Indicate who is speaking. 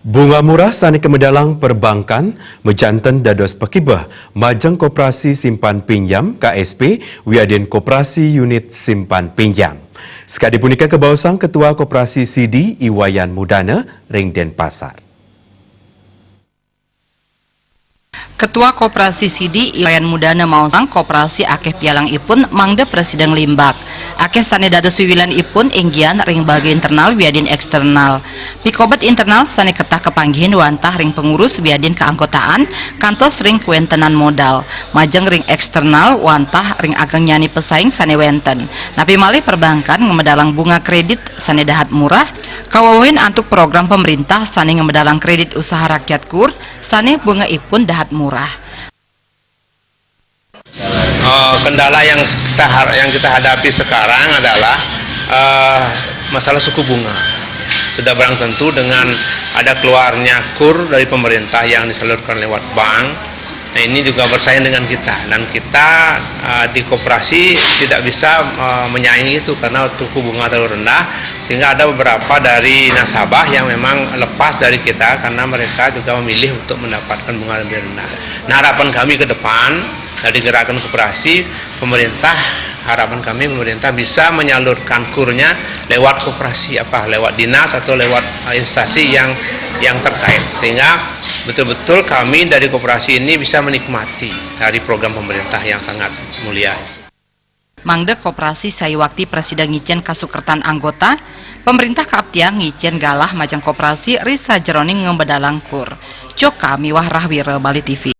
Speaker 1: Bunga murah sani kemedalang perbankan menjantan dados pekibah majang koperasi simpan pinjam KSP wiadin koperasi unit simpan pinjam. Sekali punika kebawasang Ketua Koperasi CD Iwayan Mudana ring Denpasar.
Speaker 2: Ketua Koperasi CD Iwayan Mudana mausang koperasi akeh pialang ipun mangde Presiden Limbak. Akeh sane dados wiwilan ipun inggian ring bagi internal wiadin eksternal. Pikobat internal sane ketah kepanggihin wantah ring pengurus wiadin keanggotaan kantos ring kuentenan modal. Majeng ring eksternal wantah ring ageng nyani pesaing sane wenten. Napi malih perbankan ngemedalang bunga kredit sane dahat murah. Kawawain antuk program pemerintah sane ngemedalang kredit usaha rakyat KUR sane bunga ipun dahat murah.
Speaker 3: Kendala yang kita hadapi sekarang adalah masalah suku bunga. Sudah barang tentu dengan ada keluarnya KUR dari pemerintah yang disalurkan lewat bank. Nah, ini juga bersaing dengan kita, dan kita di koperasi tidak bisa menyaingi itu karena suku bunga terlalu rendah, sehingga ada beberapa dari nasabah yang memang lepas dari kita karena mereka juga memilih untuk mendapatkan bunga lebih rendah. Nah, harapan kami ke depan dari gerakan koperasi harapan kami pemerintah bisa menyalurkan KUR-nya lewat koperasi, lewat dinas atau lewat instansi yang terkait, sehingga betul-betul kami dari koperasi ini bisa menikmati dari program pemerintah yang sangat mulia.
Speaker 2: Mangde koperasi sayiwakti Presiden ngicen kasukertan anggota, pemerintah kaaptiang ngicen galah majang koperasi risa jeroning ngembedalang KUR. Joka Miwah Rahwira Bali TV.